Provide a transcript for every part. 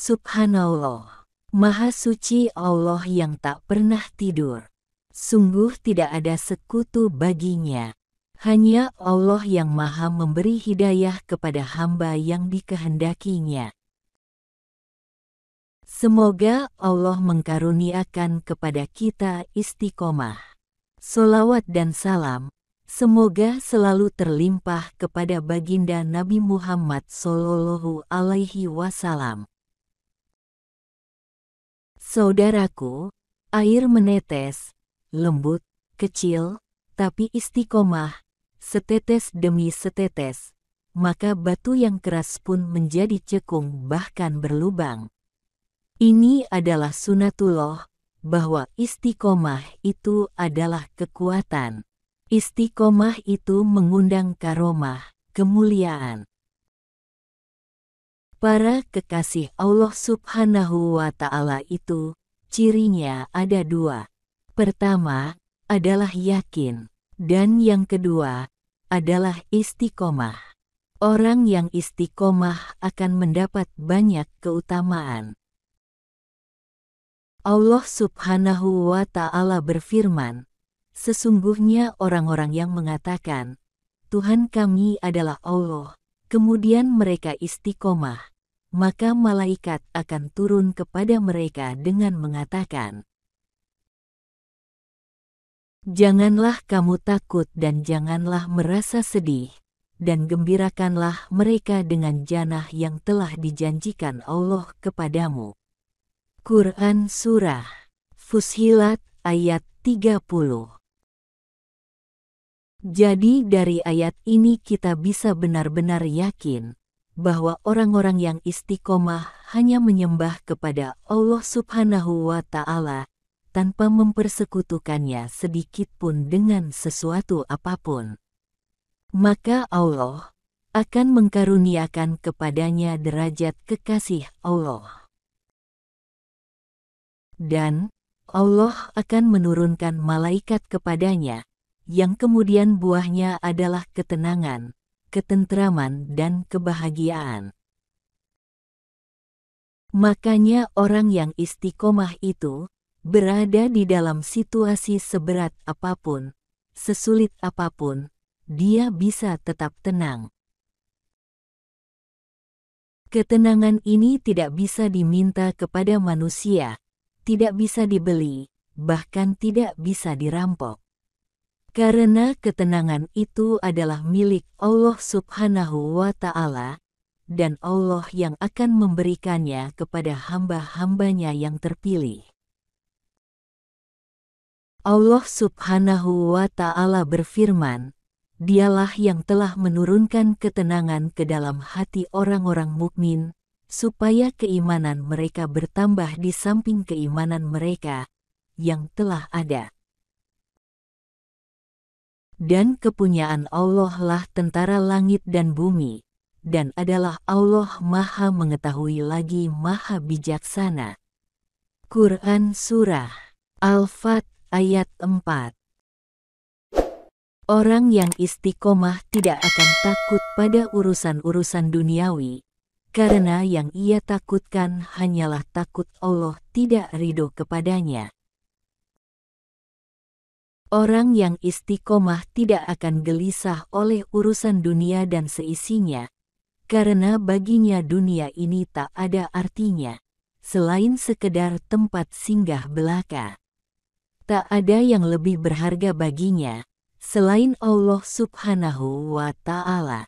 Subhanallah. Maha suci Allah yang tak pernah tidur. Sungguh tidak ada sekutu baginya. Hanya Allah yang maha memberi hidayah kepada hamba yang dikehendakinya. Semoga Allah mengkaruniakan kepada kita istiqomah. Sholawat dan salam, semoga selalu terlimpah kepada baginda Nabi Muhammad Sallallahu Alaihi Wasallam. Saudaraku, air menetes, lembut, kecil, tapi istiqomah, setetes demi setetes, maka batu yang keras pun menjadi cekung bahkan berlubang. Ini adalah sunatullah, bahwa istiqomah itu adalah kekuatan. Istiqomah itu mengundang karomah, kemuliaan. Para kekasih Allah Subhanahu wa Ta'ala itu, cirinya ada dua. Pertama, adalah yakin, dan yang kedua, adalah istiqomah. Orang yang istiqomah akan mendapat banyak keutamaan. Allah Subhanahu wa Ta'ala berfirman, sesungguhnya orang-orang yang mengatakan, Tuhan kami adalah Allah, kemudian mereka istiqomah, maka malaikat akan turun kepada mereka dengan mengatakan, janganlah kamu takut dan janganlah merasa sedih, dan gembirakanlah mereka dengan jannah yang telah dijanjikan Allah kepadamu. Quran Surah Fussilat ayat 30. Jadi dari ayat ini kita bisa benar-benar yakin bahwa orang-orang yang istiqomah hanya menyembah kepada Allah Subhanahu wa Ta'ala tanpa mempersekutukannya sedikit pun dengan sesuatu apapun. Maka Allah akan mengkaruniakan kepadanya derajat kekasih Allah. Dan Allah akan menurunkan malaikat kepadanya, yang kemudian buahnya adalah ketenangan, ketentraman dan kebahagiaan. Makanya orang yang istiqomah itu berada di dalam situasi seberat apapun, sesulit apapun, dia bisa tetap tenang. Ketenangan ini tidak bisa diminta kepada manusia, tidak bisa dibeli, bahkan tidak bisa dirampok. Karena ketenangan itu adalah milik Allah Subhanahu wa Ta'ala, dan Allah yang akan memberikannya kepada hamba-hambanya yang terpilih. Allah Subhanahu wa Ta'ala berfirman, Dialah yang telah menurunkan ketenangan ke dalam hati orang-orang mukmin, supaya keimanan mereka bertambah di samping keimanan mereka yang telah ada. Dan kepunyaan Allah lah tentara langit dan bumi, dan adalah Allah maha mengetahui lagi maha bijaksana. Quran Surah Al-Fat ayat 4. Orang yang istiqomah tidak akan takut pada urusan-urusan duniawi, karena yang ia takutkan hanyalah takut Allah tidak ridho kepadanya. Orang yang istiqomah tidak akan gelisah oleh urusan dunia dan seisinya, karena baginya dunia ini tak ada artinya, selain sekedar tempat singgah belaka. Tak ada yang lebih berharga baginya, selain Allah Subhanahu wa Ta'ala.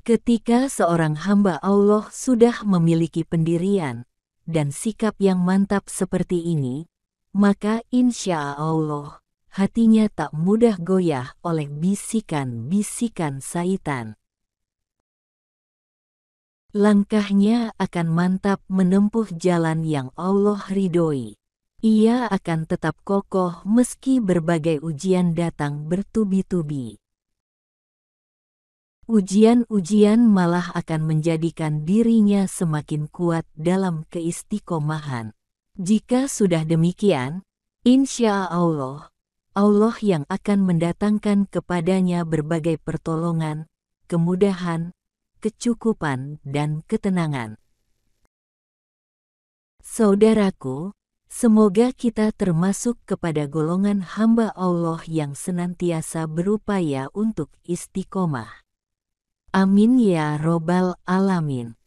Ketika seorang hamba Allah sudah memiliki pendirian dan sikap yang mantap seperti ini, maka insya Allah hatinya tak mudah goyah oleh bisikan-bisikan syaitan. Langkahnya akan mantap menempuh jalan yang Allah ridhoi. Ia akan tetap kokoh meski berbagai ujian datang bertubi-tubi. Ujian-ujian malah akan menjadikan dirinya semakin kuat dalam keistiqomahan. Jika sudah demikian, insya Allah, Allah yang akan mendatangkan kepadanya berbagai pertolongan, kemudahan, kecukupan, dan ketenangan. Saudaraku, semoga kita termasuk kepada golongan hamba Allah yang senantiasa berupaya untuk istiqomah. Amin ya robbal alamin.